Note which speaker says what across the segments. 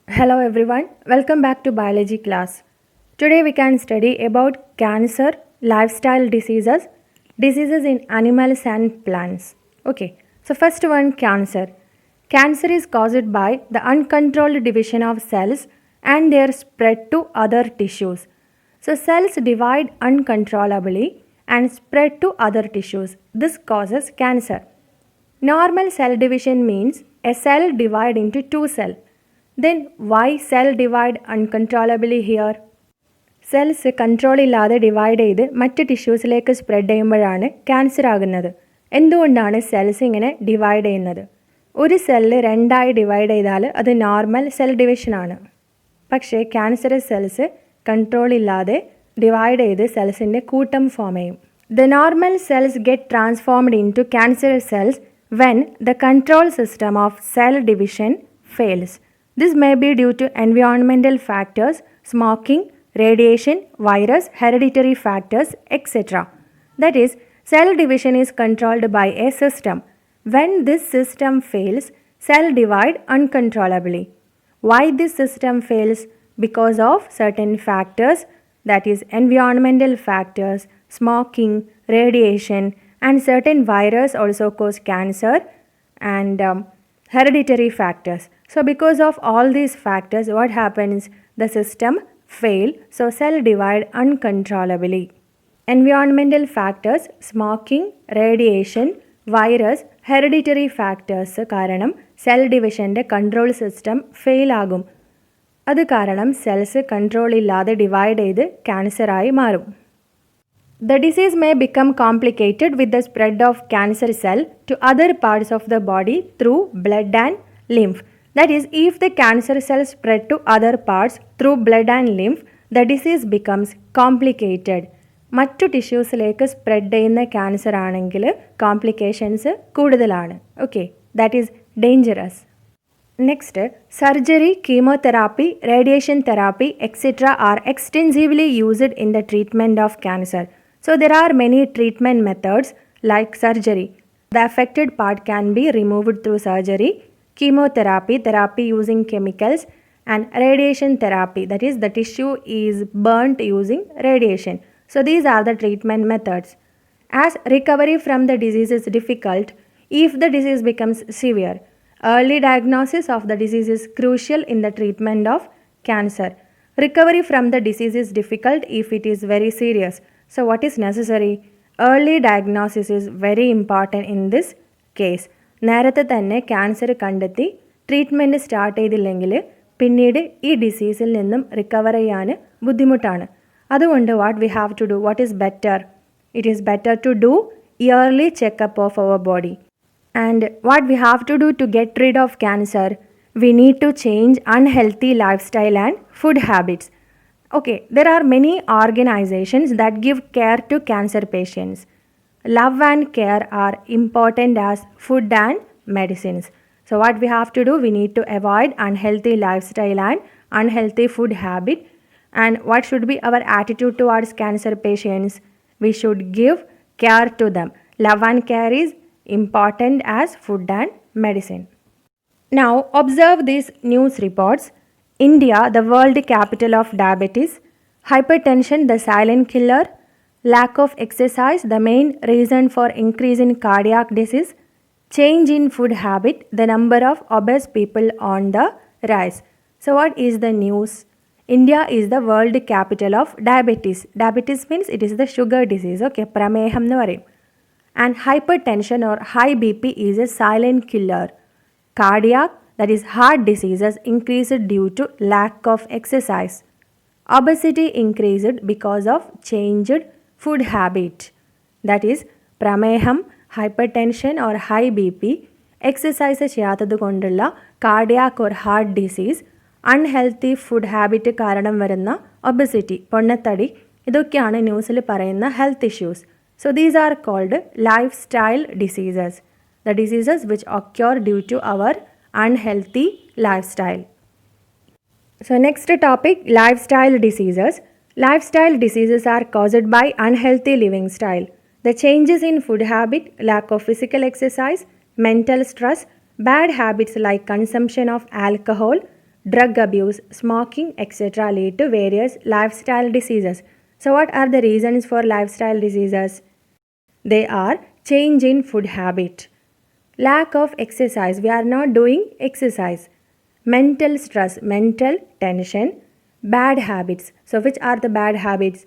Speaker 1: Hello everyone, welcome back to biology class. Today we can study about cancer, lifestyle diseases, diseases in animals and plants. Okay, so first one cancer. Cancer is caused by the uncontrolled division of cells and their spread to other tissues. So cells divide uncontrollably and spread to other tissues. This causes cancer. Normal cell division means a cell divide into two cells. Then why cell divide uncontrollably here? Cells control ഇല്ലാതെ divide ചെയ്ത് മറ്റ് ടിഷ്യൂസിലേക്ക് spread ചെയ്യുമ്പോഴാണ് cancer ആകുന്നത്. എന്തുകൊണ്ടാണ് cells ഇങ്ങനെ divide ചെയ്യുന്നത്? ഒരു cell രണ്ടായി ഡിവൈഡ് ചെയ്താൽ അത് നോർമൽ സെൽ ഡിവിഷനാണ്. പക്ഷേ ക്യാൻസറസ് സെൽസ് കൺട്രോൾ ഇല്ലാതെ ഡിവൈഡ് ചെയ്ത് സെൽസിൻ്റെ കൂട്ടം ഫോം ചെയ്യും. The normal cells get transformed into cancerous cells when the control system of cell division fails. This may be due to environmental factors, smoking, radiation, virus, hereditary factors, etc. That is, cell division is controlled by a system. When this system fails, cell divide uncontrollably. Why this system fails? Because of certain factors, that is environmental factors, smoking, radiation, and certain virus also cause cancer and hereditary factors. So because of all these factors, what happens? The system fail, so cell divide uncontrollably. Environmental factors, smoking, radiation, virus, hereditary factors കാരണം cell ഡിവിഷൻ്റെ control system fail ആകും. അത് കാരണം cells control ഇല്ലാതെ divide ചെയ്ത് ക്യാൻസറായി മാറും. The disease may become complicated with the spread of cancer cell to other parts of the body through blood and lymph. That is, if the cancer cells spread to other parts through blood and lymph, the disease becomes complicated. മറ്റു ടിഷ്യൂസിലേക്ക് spread ചെയ്യുന്ന cancer ആണെങ്കിൽ complications കൂടുതലാണ്. Okay, that is dangerous. Next, surgery, chemotherapy, radiation therapy etcetera are extensively used in the treatment of cancer. So there are many treatment methods like surgery. The affected part can be removed through surgery, chemotherapy, therapy using chemicals, and radiation therapy, that is the tissue is burnt using radiation. So these are the treatment methods. As recovery from the disease is difficult if the disease becomes severe, early diagnosis of the disease is crucial in the treatment of cancer. Recovery from the disease is difficult if it is very serious. So what is necessary? Early diagnosis is very important in this case. നേരത്തെ തന്നെ cancer കണ്ടെത്തി treatment start ചെയ്തില്ലെങ്കിൽ പിന്നീട് ഈ ഡിസീസിൽ നിന്നും recover ചെയ്യാൻ ബുദ്ധിമുട്ടാണ്. അതുകൊണ്ട് what we have to do, what is better? It is better to do early checkup of our body. And what we have to do to get rid of cancer? We need to change unhealthy lifestyle and food habits. Okay, there are many organizations that give care to cancer patients. Love and care are important as food and medicines. So what we have to do, we need to avoid unhealthy lifestyle and unhealthy food habit. And what should be our attitude towards cancer patients? We should give care to them. Love and care is important as food and medicine. Now observe these news reports. India, the world capital of diabetes. Hypertension, the silent killer. Lack of exercise, the main reason for increase in cardiac disease. Change in food habit, the number of obese people on the rise. So what is the news? India is the world capital of diabetes. Diabetes means it is the sugar disease. Okay, prameham nu parayum. And hypertension or high BP is a silent killer. Cardiac, that is heart diseases, increased due to lack of exercise. Obesity increased because of changed food habit. That is prameham, hypertension or high BP, exercise ചെയ്യാത്തത് കൊണ്ടുള്ള cardiac or heart disease, unhealthy food habit കാരണം വരുന്ന obesity, പൊണ്ണത്തടി, ഇതൊക്കെയാണ് ന്യൂസിൽ പറയുന്ന health issues. So these are called lifestyle diseases, the diseases which occur due to our unhealthy lifestyle. So next topic, lifestyle diseases. Lifestyle diseases are caused by unhealthy living style. The changes in food habit, lack of physical exercise, mental stress, bad habits like consumption of alcohol, drug abuse, smoking, etc. lead to various lifestyle diseases. So, what are the reasons for lifestyle diseases? They are change in food habit, lack of exercise, we are not doing exercise, mental stress, mental tension, bad habits. So, which are the bad habits?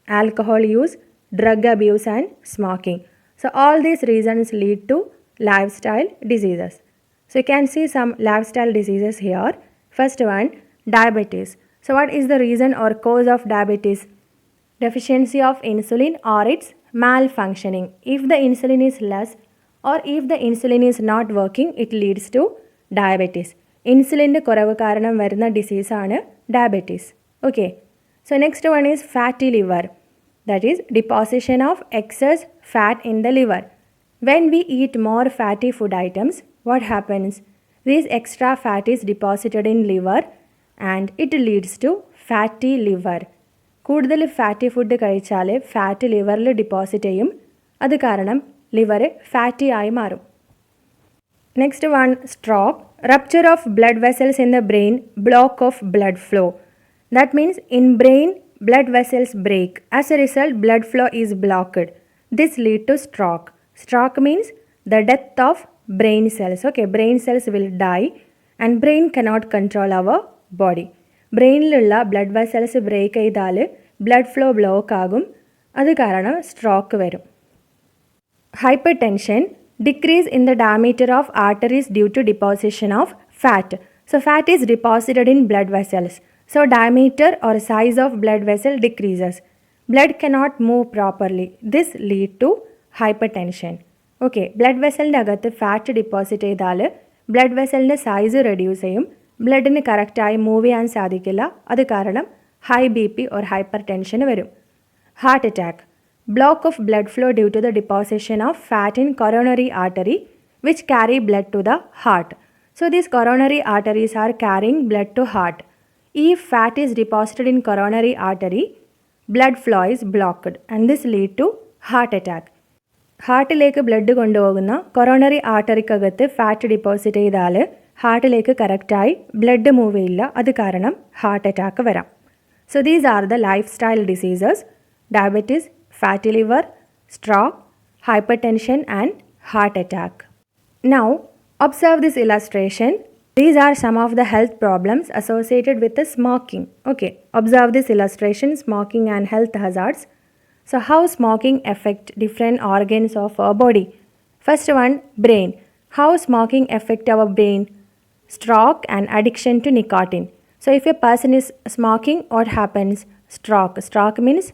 Speaker 1: Alcohol use, drug abuse, and smoking. So, all these reasons lead to lifestyle diseases. So, you can see some lifestyle diseases here. First one, diabetes. So, what is the reason or cause of diabetes? Deficiency of insulin or its malfunctioning. If the insulin is less or if the insulin is not working, it leads to diabetes. ഇൻസുലിൻ്റെ കുറവ് കാരണം വരുന്ന ഡിസീസാണ് diabetes. Okay, so next one is fatty liver. That is deposition of excess fat in the liver. When we eat more fatty food items, what happens? These extra fat is deposited in liver and it leads to fatty liver. കൂടുതൽ fatty food കഴിച്ചാൽ fat ലിവറിൽ deposit ചെയ്യും, അത് കാരണം liver fatty ആയി മാറും. Next one, stroke. Rupture of blood vessels in the brain, block of blood flow. That means in brain, blood vessels break. As a result, blood flow is blocked. This lead to stroke. Stroke means the death of brain cells. Okay, brain cells will die and brain cannot control our body. ബ്രെയിനിലുള്ള blood vessels break ചെയ്താൽ blood flow block ആകും, അത് കാരണം stroke വരും. Hypertension, decrease in the diameter of arteries due to deposition of fat. So fat is deposited in blood vessels. So diameter or size of blood vessel decreases. Blood cannot move properly. This lead to hypertension. Okay, blood vessel അകത്ത് fat deposit ചെയ്താൽ blood വെസലിൻ്റെ size reduce ചെയ്യും, ബ്ലഡിന് കറക്റ്റായി move ചെയ്യാൻ സാധിക്കില്ല, അത് കാരണം high BP or hypertension വരും. Heart attack, block of blood flow due to the deposition of fat in coronary artery which carry blood to the heart. So these coronary arteries are carrying blood to heart. If fat is deposited in coronary artery, blood flow is blocked and this lead to heart attack. ഹാർട്ടിലേക്ക് blood കൊണ്ടുപോകുന്ന coronary ആർട്ടറിക്കകത്ത് fat deposit ചെയ്താൽ ഹാർട്ടിലേക്ക് കറക്റ്റായി blood move ചെയ്യില്ല, അത് കാരണം heart attack വരാം. So these are the lifestyle diseases: diabetes, fatty liver, stroke, hypertension and heart attack. Now observe this illustration. These are some of the health problems associated with the smoking. Okay, observe this illustration, smoking and health hazards. So how smoking affect different organs of our body? First one, brain. How smoking affect our brain? Stroke and addiction to nicotine. So if a person is smoking, what happens? Stroke. Stroke means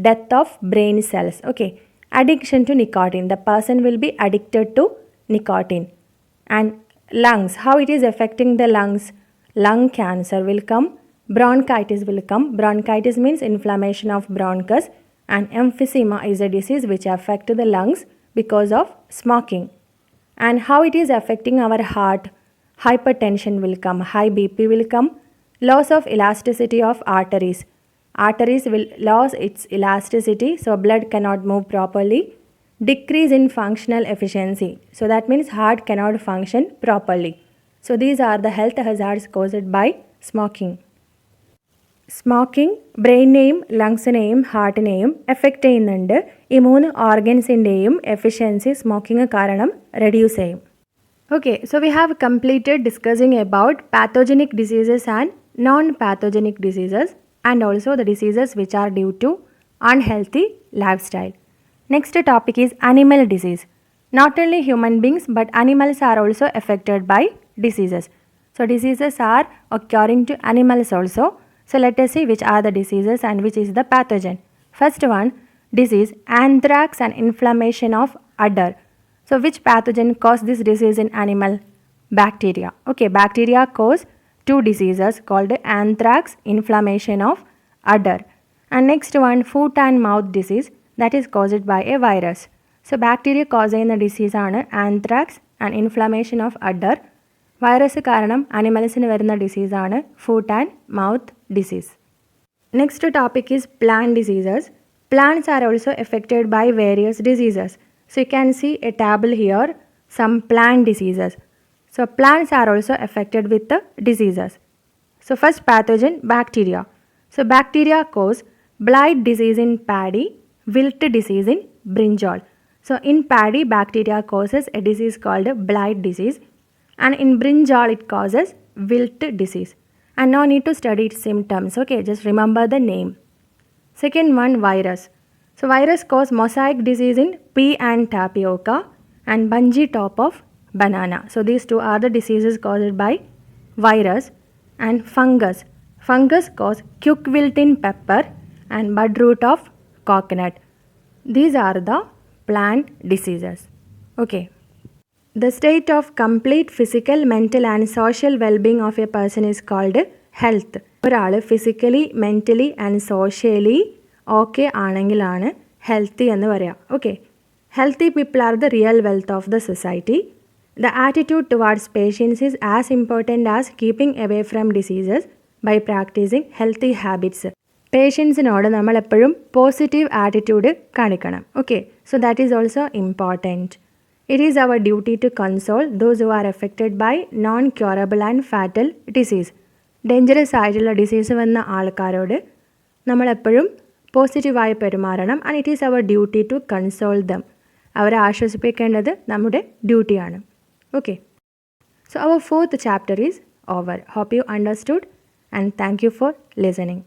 Speaker 1: death of brain cells. Okay, addiction to nicotine, the person will be addicted to nicotine. And lungs, how it is affecting the lungs? Lung cancer will come, bronchitis will come. Bronchitis means inflammation of bronchus, and emphysema is a disease which affect the lungs because of smoking. And how it is affecting our heart? Hypertension will come, high BP will come, loss of elasticity of arteries. Arteries will lose its elasticity, so blood cannot move properly. Decrease in functional efficiency, so that means heart cannot function properly. So these are the health hazards caused by smoking. Smoking ബ്രെയിനെയും ലങ്സിനെയും ഹാർട്ടിനെയും effect ചെയ്യുന്നുണ്ട്. ഈ 3 ഓർഗൻസിൻ്റെയും efficiency smoking കാരണം reduce ചെയ്യും. Okay, so we have completed discussing about pathogenic diseases and non-pathogenic diseases, and also the diseases which are due to unhealthy lifestyle. Next topic is animal disease. Not only human beings but animals are also affected by diseases. So diseases are occurring to animals also. So let us see which are the diseases and which is the pathogen. First one, disease anthrax and inflammation of udder. So which pathogen cause this disease in animal? Bacteria. Okay, bacteria cause 2 diseases called anthrax, inflammation of udder. And next one, foot and mouth disease, that is caused by a virus. So bacteria causing the disease ആണ് anthrax and inflammation of udder. Virus കാരണം അനിമൽസിന് വരുന്ന ഡിസീസാണ് foot and mouth disease. Next topic is plant diseases. Plants are also affected by various diseases. So you can see a table here, some plant diseases. So plants are also affected with the diseases. So first pathogen, bacteria. So bacteria cause blight disease in paddy, wilt disease in brinjal. So in paddy, bacteria causes a disease called blight disease, and in brinjal it causes wilt disease. And no need to study its symptoms, okay, just remember the name. Second one, virus. So virus cause mosaic disease in pea and tapioca and bungee top of banana. So these two are the diseases caused by virus. And fungus. Fungus cause quick wilt in pepper and budroot of coconut. These are the plant diseases. Okay. The state of complete physical, mental and social well-being of a person is called health. ഒരാൾ physically mentally and socially okay ആണെങ്കിലാണ് healthy എന്ന് പറയാം. Okay, healthy people are the real wealth of the society. The attitude towards patients is as important as keeping away from diseases by practicing healthy habits. പേഷ്യൻസിനോട് നമ്മൾ എപ്പോഴും positive attitude കാണിക്കണം. Okay, so that is also important. It is our duty to console those who are affected by non-curable and fatal disease. Dangerous ആയിട്ടുള്ള disease വന്ന ആൾക്കാരോട് നമ്മളെപ്പോഴും പോസിറ്റീവായി പെരുമാറണം. And it is our duty to console them. അവരെ ആശ്വസിപ്പിക്കേണ്ടത് നമ്മുടെ ഡ്യൂട്ടിയാണ്. Okay, so our fourth chapter is over. Hope you understood and thank you for listening.